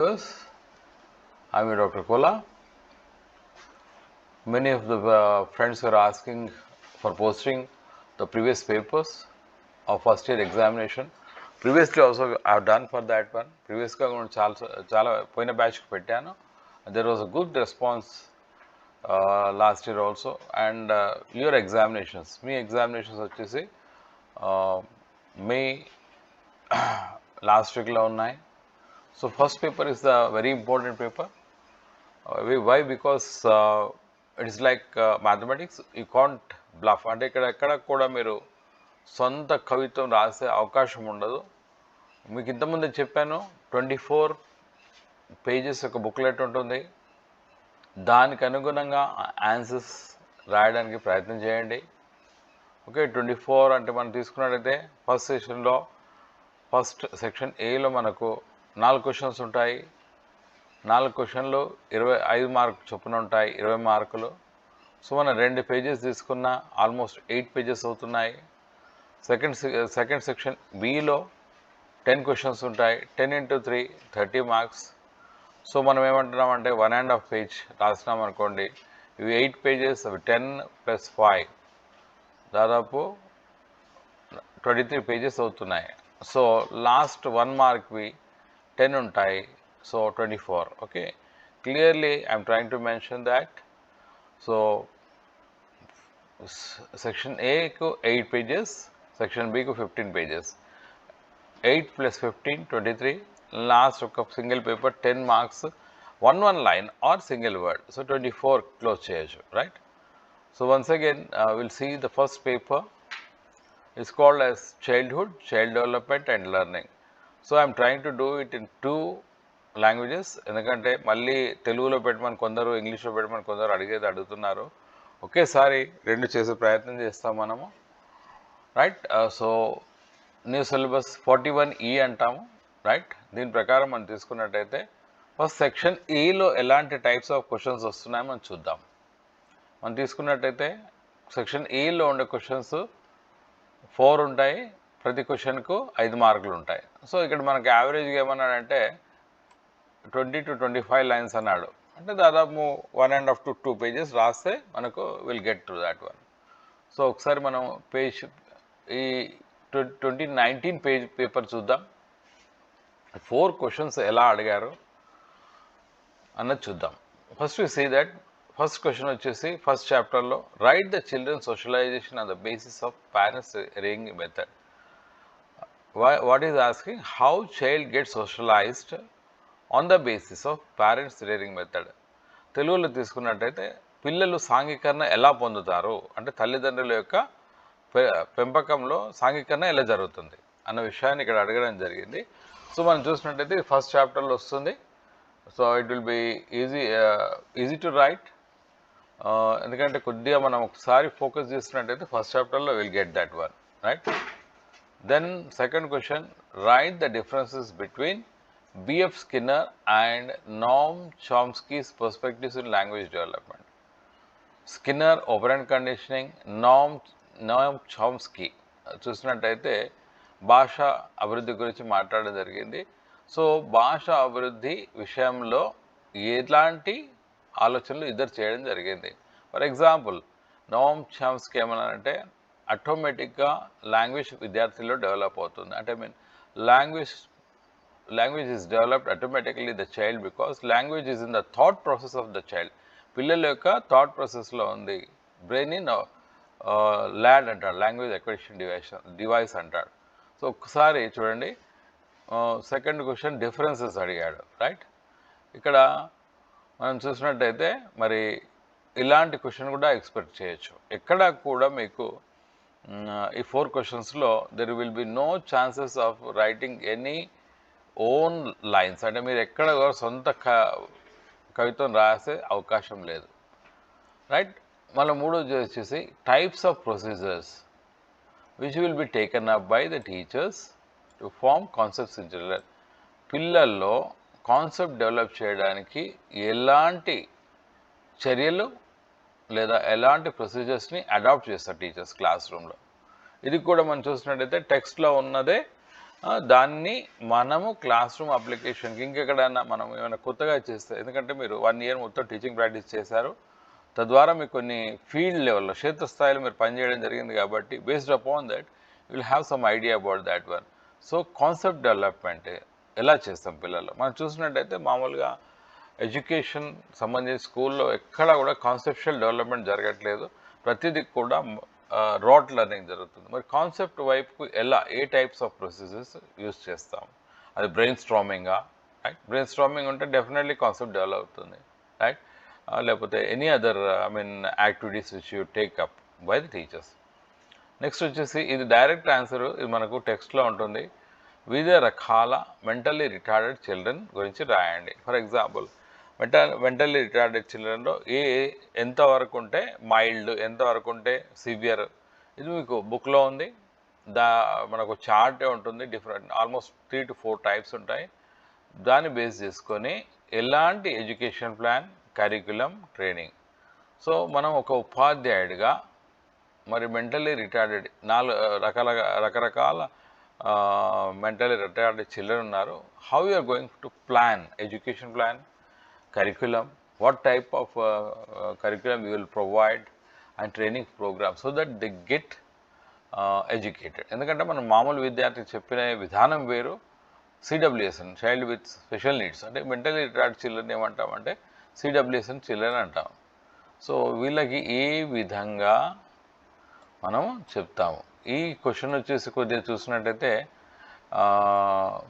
Yes, I'm Dr. Kola. Many of the friends were asking for posting the previous papers of first year examination. Previously also I have done for that one. Previously చాలా పోయిన బ్యాచ్కి పెట్టాను. There was a good response last year also. And your examinations, me examinations వచ్చేసి May last weekలో ఉన్నాయి. So first paper is the very important paper. Why? Because it is like mathematics. You can't bluff. అంటే ఇక్కడ ఎక్కడ కూడా మీరు సొంత కవిత్వం రాసే అవకాశం ఉండదు. మీకు ఇంతకుముందే చెప్పాను 24 పేజెస్ ఒక బుక్లెట్ ఉంటుంది. దానికి అనుగుణంగా ఆన్సర్స్ రాయడానికి ప్రయత్నం చేయండి. ఓకే, 24 అంటే మనం తీసుకున్నట్టయితే ఫస్ట్ సెషన్లో ఫస్ట్ సెక్షన్ ఏలో మనకు 4 క్వశ్చన్స్ ఉంటాయి. 4 క్వశ్చన్లు 25 మార్కులు చొప్పున ఉంటాయి, 20 మార్కులు. సో మనం 2 పేజెస్ తీసుకున్న ఆల్మోస్ట్ 8 పేజెస్ అవుతున్నాయి. సెకండ్ సెక్షన్ బిలో 10 క్వశ్చన్స్ ఉంటాయి. 10 into 3 30 మార్క్స్. సో మనం ఏమంటున్నాం అంటే 1.5 పేజ్ రాసినాం అనుకోండి, ఇవి 8 పేజెస్, అవి 10 + 5 దాదాపు 23 పేజెస్ అవుతున్నాయి. సో లాస్ట్ 1 మార్క్వి 10 ఉంటాయి. So 24. Okay, clearly I'm trying to mention that. So section A ku 8 pages, section B ku 15 pages. 8 + 15 23. Last of single paper 10 marks, one line or single word. So 24 close cheyachu, right? So once again we'll see the first paper. It's called as childhood, child development and learning. So I'm trying to do it in 2 languages. ఎందుకంటే మళ్ళీ తెలుగులో పెట్టమని కొందరు, ఇంగ్లీష్లో పెట్టమని కొందరు అడుగుతున్నారు. ఒకేసారి 2 చేసే ప్రయత్నం చేస్తాం మనము, right? So new syllabus 41E అంటాము, రైట్? దీని ప్రకారం మనం తీసుకున్నట్టయితే ఫస్ట్ సెక్షన్ ఏలో ఎలాంటి టైప్స్ ఆఫ్ క్వశ్చన్స్ వస్తున్నాయో మనం చూద్దాం. మనం తీసుకున్నట్టయితే సెక్షన్ ఏలో ఉండే క్వశ్చన్స్ 4 ఉంటాయి. ప్రతి క్వశ్చన్కు 5 మార్కులు ఉంటాయి. సో ఇక్కడ మనకు యావరేజ్గా ఏమన్నాడంటే 20 to 25 లైన్స్ అన్నాడు. అంటే దాదాపు 1.5 to 2 పేజెస్ రాస్తే మనకు will get to that one. So ఒకసారి మనం పేజ్ ఈ 2019 పేజ్ పేపర్ చూద్దాం. 4 క్వశ్చన్స్ ఎలా అడిగారు అన్నది చూద్దాం. First we see that first question వచ్చేసి ఫస్ట్ చాప్టర్లో write the children socialization on the basis of parents rearing method. What is asking how child get socialized on the basis of parents rearing method. తెలుగులో తీసుకున్నట్టయితే పిల్లలు సాంఘికరణ ఎలా పొందుతారు అంటే తల్లిదండ్రుల యొక్క పెంపకంలో సాంఘికరణ ఎలా జరుగుతుంది అన్న విషయాన్ని ఇక్కడ అడగడం జరిగింది. సో మనం చూసినట్టయితే ఫస్ట్ చాప్టర్లో వస్తుంది. So it will be easy to write. ఎందుకంటే కొద్దిగా మనం ఒకసారి ఫోకస్ చేసినట్టయితే ఫస్ట్ చాప్టర్లో will get that one, right? Then second question write the differences between B.F. Skinner and Noam Chomsky's perspectives in language development. Skinner, operant conditioning, Noam Chomsky చూసినట్టయితే భాష అభివృద్ధి గురించి మాట్లాడడం జరిగింది. సో భాష అభివృద్ధి విషయంలో ఎలాంటి ఆలోచనలు ఇద్దరు చేయడం జరిగింది. ఫర్ ఎగ్జాంపుల్ నోమ్ చామ్స్కీ ఏమన్నారంటే ఆటోమేటిక్గా లాంగ్వేజ్ విద్యార్థుల్లో డెవలప్ అవుతుంది. అంటే language is developed automatically the child because language is in the thought process of the child. పిల్లల యొక్క థాట్ ప్రాసెస్లో ఉంది. బ్రెయిన్ ఇన్ ల్యాడ్ అంటాడు, లాంగ్వేజ్ అక్విజిషన్ డివైస్ అంటాడు. సో ఒకసారి చూడండి, సెకండ్ క్వశ్చన్ డిఫరెన్సెస్ అడిగాడు, రైట్? ఇక్కడ మనం చూసినట్టయితే మరి ఇలాంటి క్వశ్చన్ కూడా ఎక్స్పెక్ట్ చేయొచ్చు. ఎక్కడ కూడా మీకు ఈ 4 క్వశ్చన్స్లో there will be no chances of writing any own lines. అంటే మీరు ఎక్కడ సొంత కవిత్వం రాసే అవకాశం లేదు, రైట్? మళ్ళీ మూడోది వచ్చేసి types of procedures which will be taken up by the teachers to form concepts in children. పిల్లల్లో కాన్సెప్ట్ డెవలప్ చేయడానికి ఎలాంటి చర్యలు లేదా ఎలాంటి ప్రొసీజర్స్ని అడాప్ట్ చేస్తారు టీచర్స్ క్లాస్ రూమ్లో. ఇది కూడా మనం చూసినట్టయితే టెక్స్ట్లో ఉన్నదే దాన్ని మనము క్లాస్ రూమ్ అప్లికేషన్కి ఇంకెక్కడైనా మనం ఏమైనా కొత్తగా చేస్తే, ఎందుకంటే మీరు 1 ఇయర్ మొత్తం టీచింగ్ ప్రాక్టీస్ చేశారు, తద్వారా మీకు కొన్ని ఫీల్డ్ లెవెల్లో క్షేత్రస్థాయిలో మీరు పనిచేయడం జరిగింది కాబట్టి based upon that you will have some idea about that one. So concept development ఎలా చేస్తాం పిల్లలు మనం చూసినట్టయితే మామూలుగా ఎడ్యుకేషన్ సంబంధించి స్కూల్లో ఎక్కడా కూడా కాన్సెప్షువల్ డెవలప్మెంట్ జరగట్లేదు, ప్రతిదీ కూడా రాట్ లెర్నింగ్ జరుగుతుంది. మరి కాన్సెప్ట్ వైపుకు ఎలా ఏ టైప్స్ ఆఫ్ ప్రొసెసెస్ యూస్ చేస్తాం? అది బ్రెయిన్ స్ట్రామింగా, రైట్? బ్రెయిన్ స్ట్రామింగ్ ఉంటే డెఫినెట్లీ కాన్సెప్ట్ డెవలప్ అవుతుంది, రైట్? లేకపోతే any other activities which you take up by the teachers. Next వచ్చేసి ఇది డైరెక్ట్ ఆన్సర్, ఇది మనకు టెక్స్ట్లో ఉంటుంది. వివిధ రకాల మెంటల్లీ రిటార్డెడ్ చిల్డ్రన్ గురించి రాయండి. ఫర్ ఎగ్జాంపుల్ మెంటల్లీ రిటార్డెడ్ చిల్డ్రన్లో ఎంతవరకు ఉంటే మైల్డ్, ఎంతవరకు ఉంటే సివియర్, ఇది మీకు బుక్లో ఉంది. మనకు చార్టే ఉంటుంది, డిఫరెంట్ ఆల్మోస్ట్ 3 to 4 టైప్స్ ఉంటాయి. దాన్ని బేస్ చేసుకొని ఎలాంటి education plan, curriculum, training. So మనం ఒక ఉపాధ్యాయుడిగా మరి మెంటల్లీ రిటార్డెడ్ రకరకాల మెంటల్లీ రిటార్డెడ్ చిల్డ్రన్ ఉన్నారు. How you are going to plan education plan, curriculum, what type of curriculum you will provide and training program so that they get educated. ఎందుకంటే మనం మామూలు విద్యార్థికి చెప్పిన విధానం వేరు, CWSN child with special needs అంటే mentally retard children ఏమంటామంటే CWSN children అంటాం. సో వీళ్ళకి ఏ విధంగా మనం చెప్తాము. ఈ క్వశ్చన్ వచ్చేసి కొద్దిగా చూసినట్టయితే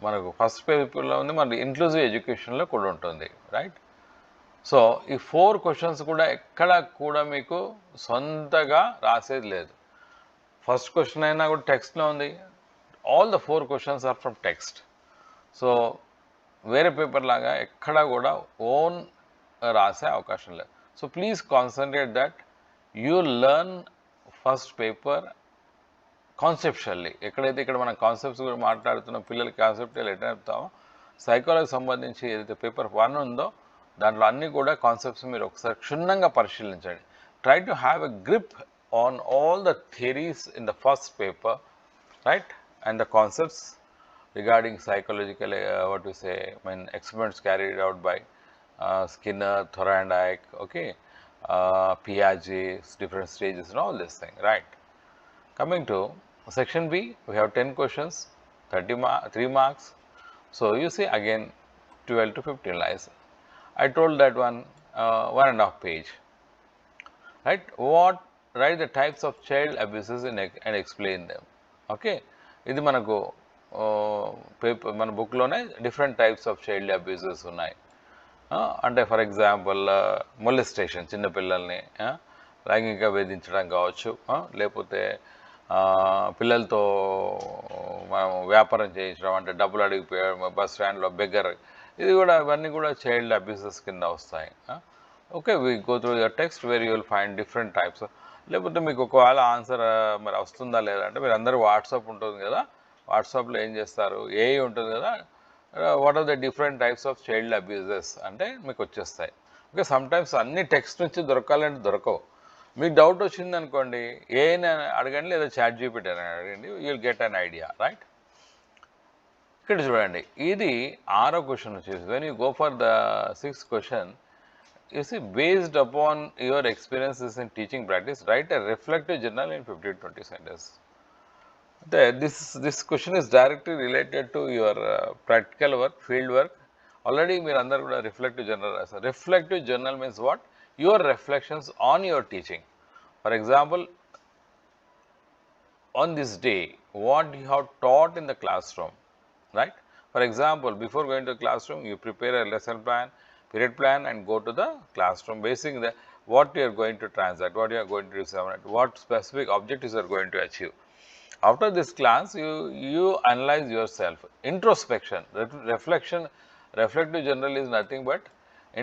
మనకు ఫస్ట్ పేపర్లో ఉంది, మన ఇంక్లూజివ్ ఎడ్యుకేషన్లో కూడా ఉంటుంది, రైట్? సో ఈ 4 క్వశ్చన్స్ కూడా ఎక్కడ కూడా మీకు సొంతగా రాసేది లేదు. ఫస్ట్ క్వశ్చన్ అయినా కూడా టెక్స్ట్లో ఉంది. All the 4 questions are from text. So వేరే పేపర్ లాగా ఎక్కడా కూడా ఓన్ రాసే అవకాశం లేదు. So please concentrate that you learn first paper conceptually. ఎక్కడైతే ఇక్కడ మనం కాన్సెప్ట్స్ కూడా మాట్లాడుతున్నాం, పిల్లలకి కాన్సెప్ట్ ఎట్లా చెప్తామో, సైకాలజీకి సంబంధించి ఏదైతే పేపర్ 1 ఉందో దాంట్లో అన్నీ కూడా కాన్సెప్ట్స్ మీరు ఒకసారి క్షుణ్ణంగా పరిశీలించండి. Try to have a grip on all the theories in the first paper, right? And the concepts regarding psychological what we say, experiments carried out by Skinner, Thorndike, okay, Piaget, different stages and all this thing, right? Coming to section B, we have 10 questions, 3 marks. So you see again 12 to 15 lines. I told that one 1.5 page, right? Write the types of child abuses and explain them. Okay, ఇది మనకు paper మన బుక్లోనే different types of child abuses ఉన్నాయి. అంటే for example molestation, చిన్నపిల్లల్ని లైంగికంగా వేధించడం కావచ్చు, లేకపోతే పిల్లలతో మనం వ్యాపారం చేయించడం, అంటే డబ్బులు అడిగిపోయడం, బస్ స్టాండ్లో బెగ్గర్, ఇది కూడా ఇవన్నీ కూడా చైల్డ్ అబ్యూసెస్ కింద వస్తాయి. Okay, we go through your text where you will find different types. లేకపోతే మీకు ఒకవేళ ఆన్సర్ మరి వస్తుందా లేదా అంటే మీరు అందరూ వాట్సాప్ ఉంటుంది కదా, వాట్సాప్లో ఏం చేస్తారు, ఏఐ ఉంటుంది కదా, what are the different types of child abuses అంటే మీకు వచ్చేస్తాయి. ఓకే, సమ్టైమ్స్ అన్ని టెక్స్ట్ నుంచి దొరకాలంటే దొరకవు. మీకు డౌట్ వచ్చింది అనుకోండి, ఏఐని అడగండి లేదా చాట్ జీపీటీ అని అడగండి, you will get an idea, right? ఇక్కడ చూడండి, ఇది 6వ క్వశ్చన్ వచ్చేసి when you go for the 6th question, you see, based upon your experiences in teaching practice, write a reflective journal in 15-20 sentences. This question is directly related to your practical work, field work. Already మీరు అందరూ కూడా reflective journal రాస్తారు. Reflective journal means what? Your reflections on your teaching. For example, on this day, what you have taught in the classroom, right? For example, before going to the classroom, you prepare a lesson plan, period plan, and go to the classroom, basing the what you are going to transact, what you are going to disseminate, what specific objectives you are going to achieve. After this class, you analyze yourself. Introspection, reflection, reflective journal is nothing but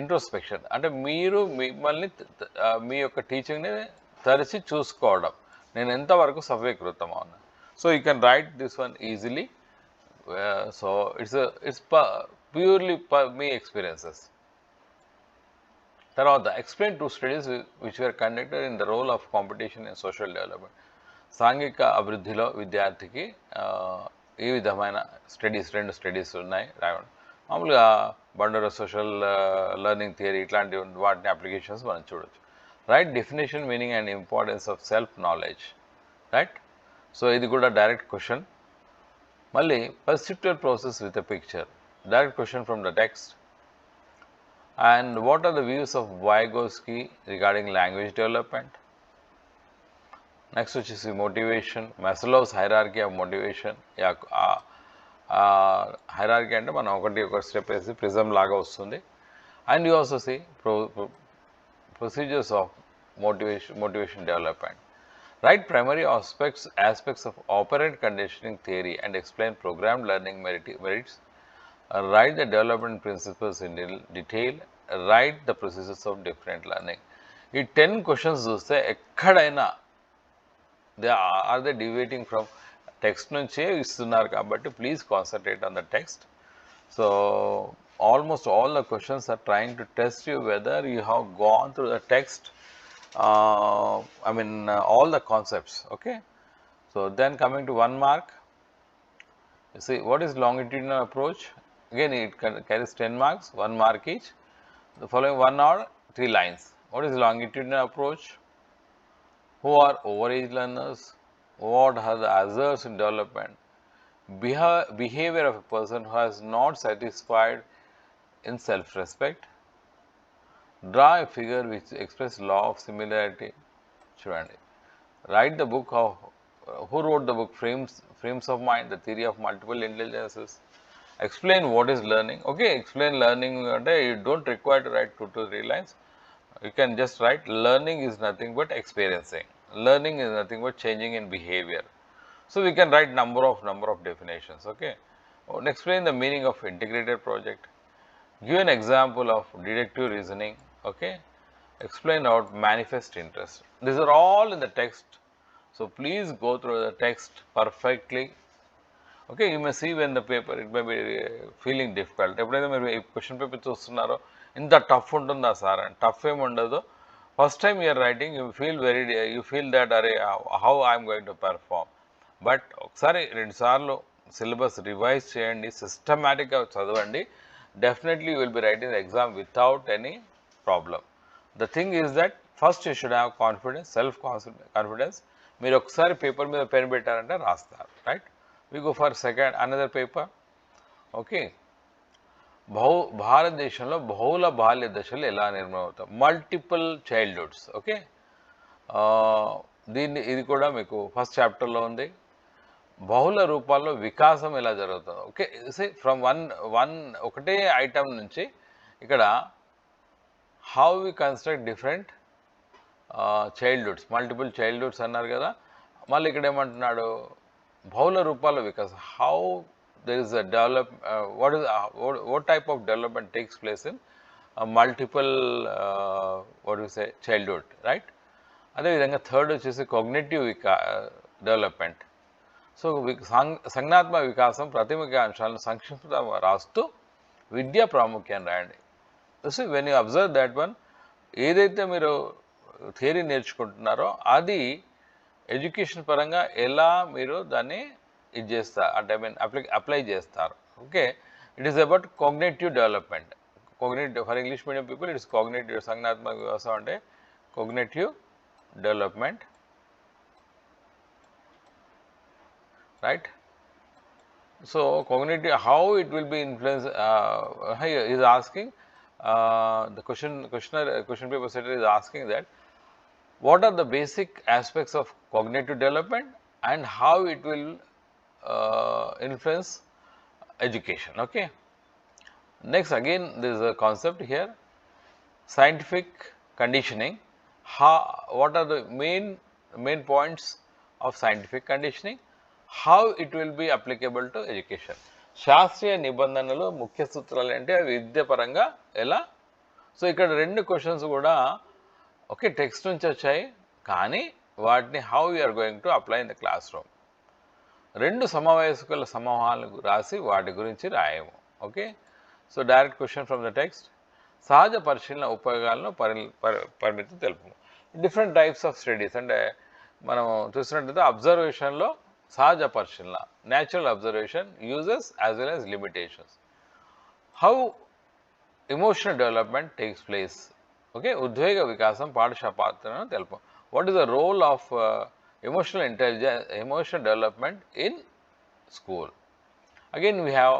introspection. అంటే మీరు మిమ్మల్ని మీ యొక్క టీచింగ్ని తరిచి చూసుకోవడం, నేను ఎంతవరకు సఫలీకృతం అవునా. So you can write this one easily. So it's purely మీ ఎక్స్పీరియన్సెస్. తర్వాత explain 2 studies which were conducted in the role of competition in social development. సాంఘిక అభివృద్ధిలో విద్యార్థికి ఈ విధమైన స్టడీస్ 2 స్టడీస్ ఉన్నాయి రాయండి. మామూలుగా బండరో సోషల్ లెర్నింగ్ థియరీ ఇట్లాంటి వాటిని అప్లికేషన్స్ మనం చూడొచ్చు. Right definition meaning and importance of self knowledge. Right. So ఇది కూడా డైరెక్ట్ క్వశ్చన్. మళ్ళీ perceptual process with a picture, direct question from the text. And what are the views of Vygotsky regarding language development? Next వచ్చేసి motivation, Maslow's hierarchy of motivation. Hierarchy అంటే మనం ఒక step వేసి prism లాగా వస్తుంది. And you also see procedures of motivation development. Write primary aspects of operant conditioning theory and explain programmed learning merits. Write the development principles in detail. Write the processes of different learning. ఈ 10 questions చూస్తే ఎక్కడైనా they deviating from text నుంచే ఇస్తున్నారు కాబట్టి please concentrate on the text. So almost all the questions are trying to test you whether you have gone through the text, all the concepts. Okay, so then coming to 1 mark, you see what is longitudinal approach. Again it carries 10 marks, 1 mark each. The following 1 or 3 lines. What is longitudinal approach? Who are overage learners? What are the hazards in development? Behavior of a person who has not satisfied in self-respect. Draw a figure which expresses law of similarity. Chudandi. Write the book of who wrote the book Frames of Mind, the theory of multiple intelligences. Explain what is learning. Okay, explain learning. You don't require to write 2 to 3 lines. You can just write learning is nothing but experiencing. Learning is nothing but changing in behavior. So we can write number of definitions. Okay, explain the meaning of integrated project. Give an example of deductive reasoning. Okay, explain out manifest interest. These are all in the text. So please go through the text perfectly. Okay, you may see when the paper it may be feeling difficult. ఎప్పుడైతే మీరు ఈ question paper చూస్తున్నారో ఇంత tough ఉంటుందా sir అని, tough ఏమి ఉండదు. First time you're writing you feel that అరే how I'm going to perform. But ఒకసారి 2 సార్లు సిలబస్ రివైజ్ చేయండి, సిస్టమాటిక్గా చదవండి. Definitely you will be writing the exam without any problem. The thing is that first you should have confidence, self confidence. మీరు ఒకసారి paper మీద pen పెట్టారంటే రాస్తారు. Right. We go for another paper. Okay, భారతదేశంలో బహుళ బాల్య దశలు ఎలా నిర్మాణం అవుతాయి, మల్టిపుల్ చైల్డ్హుడ్స్. ఓకే, ఇది కూడా మీకు ఫస్ట్ చాప్టర్లో ఉంది. బహుళ రూపాల్లో వికాసం ఎలా జరుగుతుంది. ఓకే, ఫ్రమ్ ఒకటే ఐటమ్ నుంచి ఇక్కడ how we construct different childhoods, multiple childhoods అన్నారు కదా. మళ్ళీ ఇక్కడ ఏమంటున్నాడు, బహుళ రూపాల వికాసం, how there is a what type of development takes place in multiple childhood, right? అదే విధంగా థర్డ్ వచ్చేసి కాగ్నిటివ్ డెవలప్మెంట్. సో సంజ్ఞాత్మక వికాసం ప్రాథమిక అంశాలను సంక్షిప్తంగా రాస్తూ విద్యా ప్రాముఖ్యాన్ని రాయండి. So when you observe that one, ఏదైతే మీరు థియరీ నేర్చుకుంటున్నారో అది ఎడ్యుకేషన్ పరంగా ఎలా మీరు దాన్ని ఇది చేస్తారు అంటే అప్లై చేస్తారు. Okay, it is about cognitive development. Cognitive for English medium people it is cognitive. సంజ్ఞాత్మక వికాసం అంటే cognitive development. Right. So cognitive how it will be influence is asking the question paper setter is asking that what are the basic aspects of cognitive development and how it will influence education. Okay, next again there is a concept here, scientific conditioning. What are the main points of scientific conditioning, how it will be applicable to education. శాస్త్రీయ నిబంధనలు ముఖ్య సూత్రాలు అంటే విద్య పరంగా ఎలా. So ఇక్కడ 2 questions కూడా okay text నుంచి వచ్చాయి, కానీ వాటిని how you're going to apply in the classroom. 2 సమవయస్కుల సమూహాలు రాసి వాటి గురించి రాయము. Okay, so direct question from the text. సహజ పరిశీలన ఉపయోగాలను పరిమితి తెలుపు. డిఫరెంట్ టైప్స్ ఆఫ్ స్టడీస్ అంటే మనం చూసినట్లయితే అబ్జర్వేషన్లో సహజ పరిశీలన, natural observation, uses as well as limitations. How emotional development takes place. Okay, ఉద్వేగ వికాసం పాఠశాల పాత్రను తెలుపు. What is the role of emotional intelligence, emotional development in school? Again we have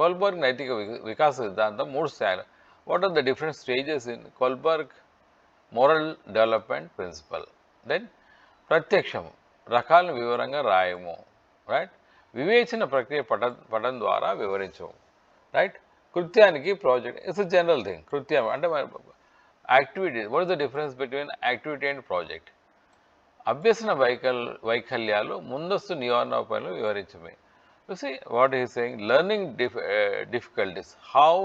Kohlberg నైతిక వికాస సిద్ధాంతం 3 స్థాయిలు. What are the different stages in Kohlberg moral development principle? Then ప్రత్యక్షం రకాలను వివరంగా రాయము, రైట్. వివేచన ప్రక్రియ పఠం ద్వారా వివరించము, రైట్. కృత్యానికి project it's a general thing. కృత్యం అంటే activity. What is the difference between activity and project? అభ్యసన వైకల్యాలు ముందస్తు నివారణోపాయాలు వివరించమే. You see what is saying, learning difficulties, how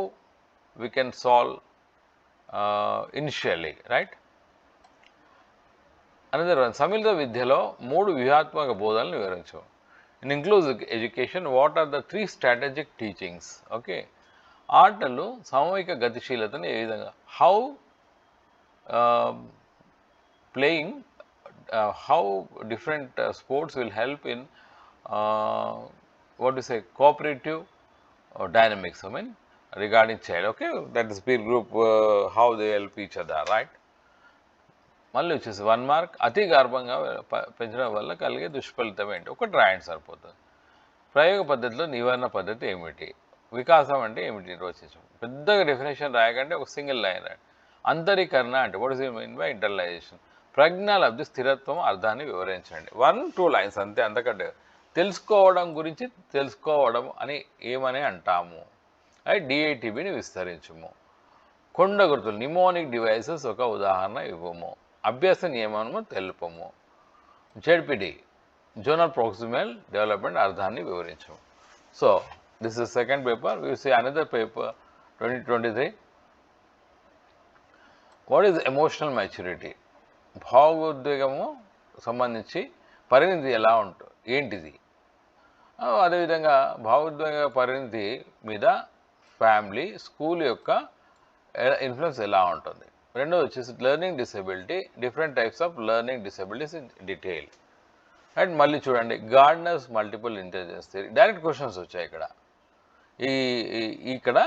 we can solve initially, right. Another one, సమ్మిళిత విద్యలో 3 వ్యూహాత్మక బోధనలు వివరించు. In inclusive education what are the 3 strategic teachings? Okay, ఆటలు సామూహిక గతిశీలతను ఏ విధంగా, how playing, how different sports will help in what to say cooperative dynamics, I mean regarding child. Okay, that is peer group, how they help each other, right. మళ్ళీ వచ్చేసి 1 mark, అతి గర్భంగా పెంచడం వల్ల కలిగే దుష్ఫలితం ఏంటి? ఒకటి రాయండి సరిపోతుంది. ప్రయోగ పద్ధతిలో నివారణ పద్ధతి ఏమిటి? వికాసం అంటే ఏమిటి నిర్వచించం. పెద్దగా డెఫినేషన్ రాయకంటే ఒక సింగిల్ లైన్ రాయండి. అంతరీకరణ అంటే what is mean by internalisation? ప్రజ్ఞాలబ్ధి స్థిరత్వం అర్థాన్ని వివరించండి. 1-2 లైన్స్ అంతే, అంతకంటే. తెలుసుకోవడం గురించి తెలుసుకోవడం అని ఏమని అంటాము? డిఐటిబిని విస్తరించము. కొండ గుర్తులు, నిమోనిక్ డివైసెస్ ఒక ఉదాహరణ ఇవ్వము. అభ్యాస నియమము తెలుపము. జెడ్పిడి, జోనల్ ప్రాక్సిమల్ డెవలప్మెంట్ అర్థాన్ని వివరించము. So this is second paper. We see another paper 2023. What is emotional maturity? భావోద్వేగము సంబంధించి పరిణితి ఎలా ఉంటుంది, ఏంటిది? అదేవిధంగా భావోద్వేగ పరిణితి మీద ఫ్యామిలీ, స్కూల్ యొక్క ఇన్ఫ్లుయెన్స్ ఎలా ఉంటుంది? రెండోది వచ్చేసి learning disability, different types of learning disabilities in detail. And మళ్ళీ చూడండి, Gardner's multiple intelligence theory. Direct questions వచ్చాయి ఇక్కడ. ఇక్కడ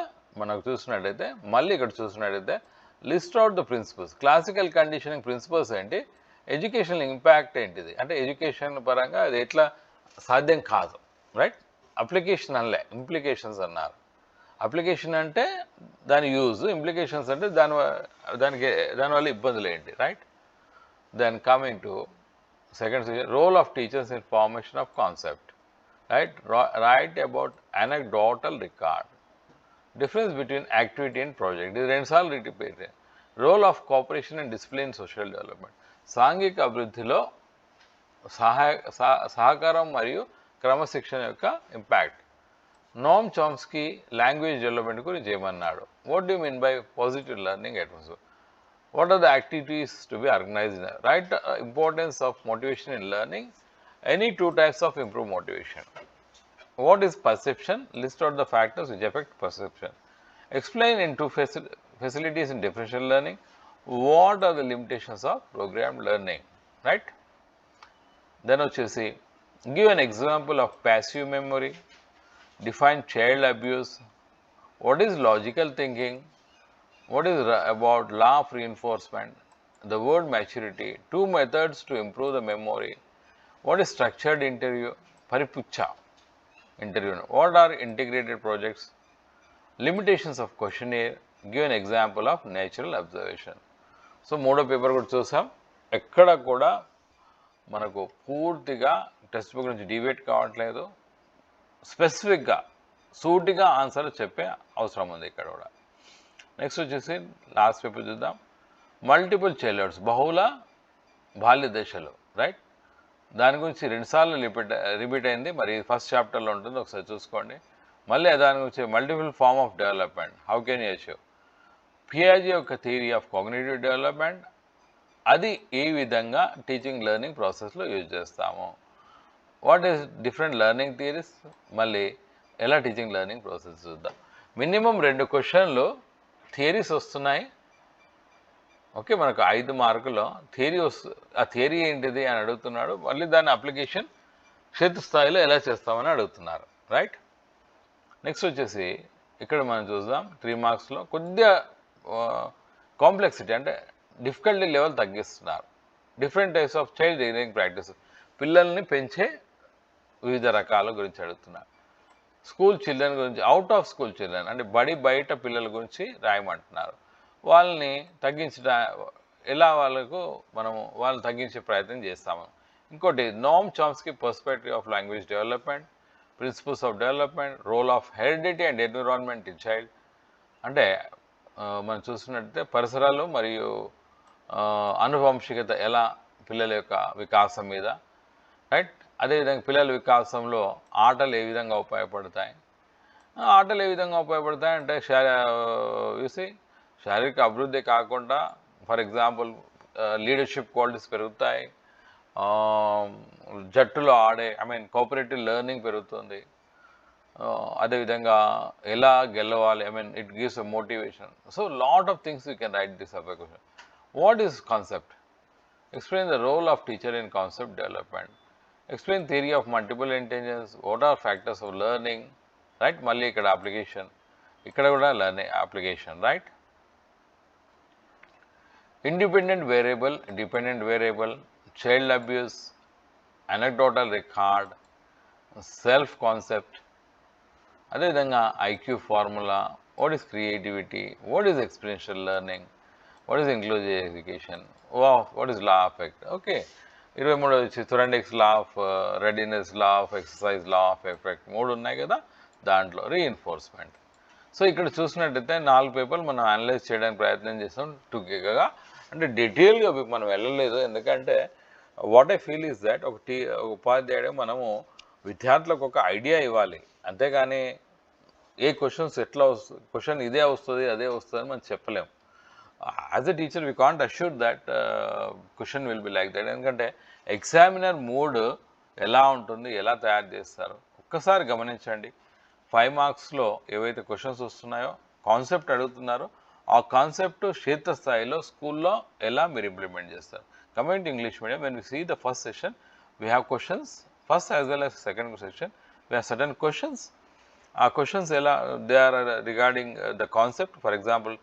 మనకు చూసినట్టయితే, మళ్ళీ ఇక్కడ చూసినట్టయితే list out the principles. Classical conditioning principles ఏంటి? ఎడ్యుకేషనల్ ఇంపాక్ట్ ఏంటిది అంటే ఎడ్యుకేషన్ పరంగా అది ఎట్లా సాధ్యం కాదు, రైట్. అప్లికేషన్ అనలే, ఇంప్లికేషన్స్ అన్నారు. అప్లికేషన్ అంటే దాని యూజ్, ఇంప్లికేషన్స్ అంటే దానివల్ల ఇబ్బందులు ఏంటి, right. Then coming to second section, role of teachers information of concept, right. Right about anecdotal record. Difference between activity and project, ఇది 2 సార్లు repeat. Role of cooperation and discipline social development. సాంఘిక అభివృద్ధిలో సహకారం మరియు క్రమశిక్షణ యొక్క impact. Noam Chomsky language development గురించి ఏమన్నాడు? What do mean by positive learning atmosphere? What are the activities to be organised? Right importance of motivation in learning. Any 2 types of improve motivation. What is perception? List out the factors which affect perception. Explain into facilities in differential learning. What are the limitations of programmed learning, right? Then వచ్చేసి give an example of passive memory. Define child abuse. What is logical thinking? What is about law of reinforcement? The word maturity. 2 methods to improve the memory. What is structured interview? Paripucha interview. What are integrated projects? Limitations of questionnaire. Give an example of natural observation. So 3వ paper కూడా చూసాం. ఎక్కడ కూడా మనకు పూర్తిగా text book నుంచి డివేట్ కావట్లేదు. స్పెసిఫిక్గా సూటిగా ఆన్సర్ చెప్పే అవసరం ఉంది ఇక్కడ కూడా. నెక్స్ట్ వచ్చేసి లాస్ట్ పేపర్ చూద్దాం. మల్టిపుల్ చైల్డ్హుడ్స్, బహుళ బాల్య దశలు, రైట్. దాని గురించి 2 సార్లు రిపీట్ అయింది. మరి ఫస్ట్ చాప్టర్లో ఉంటుంది, ఒకసారి చూసుకోండి. మళ్ళీ దాని గురించి multiple form of development, how can you achieve. పియాజే యొక్క థియరీ ఆఫ్ కాగ్నిటివ్ డెవలప్మెంట్, అది ఏ విధంగా టీచింగ్ లెర్నింగ్ ప్రాసెస్లో యూజ్ చేస్తాము. What is different learning theories, మళ్ళీ ఎలా టీచింగ్ లెర్నింగ్ ప్రాసెస్ చూద్దాం. మినిమం 2 క్వశ్చన్లు థియరీస్ వస్తున్నాయి. ఓకే, మనకు 5 మార్కుల్లో థియరీ ఆ థియరీ ఏంటిది అని అడుగుతున్నాడు. మళ్ళీ దాని అప్లికేషన్ క్షేత్రస్థాయిలో ఎలా చేస్తామని అడుగుతున్నారు, రైట్. నెక్స్ట్ వచ్చేసి ఇక్కడ మనం చూద్దాం 3 మార్క్స్లో కొద్దిగా కాంప్లెక్సిటీ అంటే డిఫికల్టీ లెవెల్ తగ్గిస్తున్నారు. Different types of child rearing practice, పిల్లల్ని పెంచే వివిధ రకాల గురించి అడుగుతున్నారు. స్కూల్ చిల్డ్రన్ గురించి, అవుట్ ఆఫ్ స్కూల్ చిల్డ్రన్ అంటే బడి బయట పిల్లల గురించి రాయమంటున్నారు. వాళ్ళని ఎలా వాళ్ళని తగ్గించే ప్రయత్నం చేస్తాము. ఇంకోటి Noam Chomsky perspective of language development, principles of development, role of heredity and environment in child. అంటే మనం చూస్తున్నట్టయితే పరిసరాలు మరియు అనువంశికత ఎలా పిల్లల యొక్క వికాసం మీద, రైట్. అదేవిధంగా పిల్లల వికాసంలో ఆటలు ఏ విధంగా ఉపయోగపడతాయి, అంటే శారీరక అభివృద్ధి కాకుండా ఫర్ ఎగ్జాంపుల్ లీడర్షిప్ క్వాలిటీస్ పెరుగుతాయి, జట్టులో ఆడే కోఆపరేటివ్ లెర్నింగ్ పెరుగుతుంది, అదేవిధంగా ఎలా గెలవాలి, it gives a motivation. So lot of things you can write this up a question. What is concept? Explain the role of teacher in concept development. Explain theory of multiple intelligence. What are factors of learning? Right? Malli ikkada application. Ikkada kuda learning application, right? Independent variable, dependent variable, child abuse, anecdotal record, self concept. అదే విధంగా IQ formula. What is creativity? What is experiential learning? What is inclusive education? What is law of effect? Okay. 23 వచ్చి Thorndike's law of readiness, law of exercise, law of effect 3 ఉన్నాయి కదా, దాంట్లో reinforcement. So ఇక్కడ చూసినట్టయితే 4 పేపర్లు మనం analyse చేయడానికి ప్రయత్నం చేస్తాం టుగెదర్గా. అంటే డీటెయిల్గా మనం వెళ్ళలేదు, ఎందుకంటే what I feel is that ఒక ఉపాధ్యాయుడు మనము విద్యార్థులకు ఒక ఐడియా ఇవ్వాలి, అంతేగాని ఏ క్వశ్చన్స్ ఎట్లా వస్తుంది, క్వశ్చన్ ఇదే వస్తుంది అదే వస్తుంది అని మనం చెప్పలేము. As a teacher we can't assure that question will be like that, ఎందుకంటే ఎగ్జామినర్ మూడ్ ఎలా ఉంటుంది, ఎలా తయారు చేస్తారు ఒక్కసారి గమనించండి. 5 మార్క్స్లో ఏవైతే క్వశ్చన్స్ వస్తున్నాయో, కాన్సెప్ట్ అడుగుతున్నారో, ఆ కాన్సెప్ట్ క్షేత్రస్థాయిలో స్కూల్లో ఎలా మీరు ఇంప్లిమెంట్ చేస్తారు. Coming to English medium, when we see the first session we have questions, first as well as second session we have certain questions. ఆ క్వశ్చన్స్ ఎలా they are regarding the concept, for example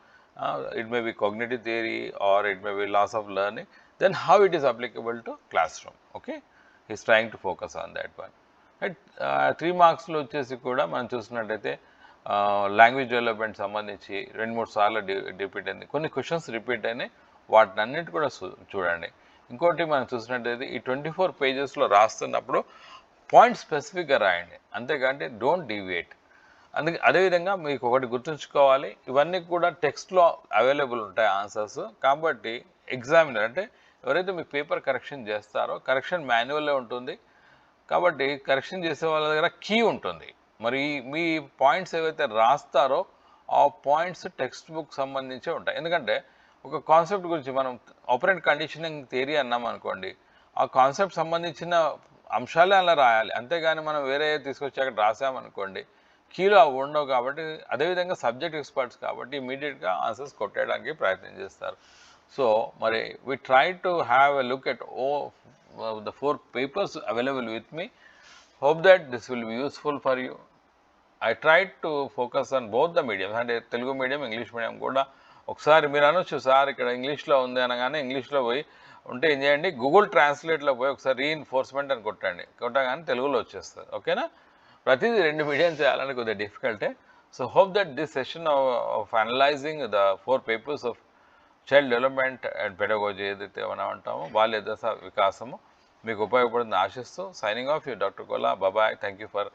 it may be cognitive theory or it may be loss of learning, then how it is applicable to classroom. Okay, he is trying to focus on that one, right. 3 మార్క్స్లో వచ్చేసి కూడా మనం చూసినట్టయితే language development సంబంధించి 2-3 సార్లు repeat అయింది, కొన్ని questions repeat అయినాయి, వాటిని అన్నిటి కూడా చూడండి. ఇంకోటి మనం చూసినట్టయితే ఈ 24 పేజెస్లో రాస్తున్నప్పుడు పాయింట్ స్పెసిఫిక్గా రాయండి, అంతేకాంటే డోంట్ డీవియేట్. అదేవిధంగా మీకు ఒకటి గుర్తుంచుకోవాలి, ఇవన్నీ కూడా టెక్స్ట్లో అవైలబుల్ ఉంటాయి ఆన్సర్స్, కాబట్టి ఎగ్జామినర్ అంటే ఎవరైతే మీ పేపర్ కరెక్షన్ చేస్తారో కరెక్షన్ మాన్యువల్లో ఉంటుంది, కాబట్టి కరెక్షన్ చేసే వాళ్ళ దగ్గర కీ ఉంటుంది. మరి మీ పాయింట్స్ ఏవైతే రాస్తారో ఆ పాయింట్స్ టెక్స్ట్ బుక్ సంబంధించే ఉంటాయి. ఎందుకంటే ఒక కాన్సెప్ట్ గురించి మనం ఆపరెంట్ కండిషనింగ్ థియరీ అన్నాం అనుకోండి, ఆ కాన్సెప్ట్ సంబంధించిన అంశాలే అలా రాయాలి, అంతేగాని మనం వేరే తీసుకొచ్చి అక్కడ రాసామనుకోండి కీలో అవి ఉండవు. కాబట్టి అదేవిధంగా సబ్జెక్ట్ ఎక్స్పర్ట్స్ కాబట్టి ఇమీడియట్గా ఆన్సర్స్ కొట్టేయడానికి ప్రయత్నం చేస్తారు. సో మరి we try to have a look at the 4 papers available with me. Hope that this will be useful for you. I tried to focus on both the mediums, అంటే Telugu medium English medium కూడా. ఒకసారి మీరు అనొచ్చు sir ఇక్కడ ఇంగ్లీష్లో ఉంది అనగానే ఇంగ్లీష్లో పోయి ఉంటే ఏం చేయండి, గూగుల్ ట్రాన్స్లేట్లో పోయి ఒకసారి రీఇన్ఫోర్స్మెంట్ అని కొట్టగానే తెలుగులో వచ్చేస్తుంది. ఓకేనా, ప్రతిదీ 2 మీడియం చేయాలని కొద్దిగా డిఫికల్టే. So hope that this session of analysing the 4 papers of child development and pedagogy ఏదైతే మనం అంటామో బాల్య దశ వికాసము మీకు ఉపయోగపడుతుందని ఆశిస్తూ signing off you doctor Kola. Bye bye, thank you for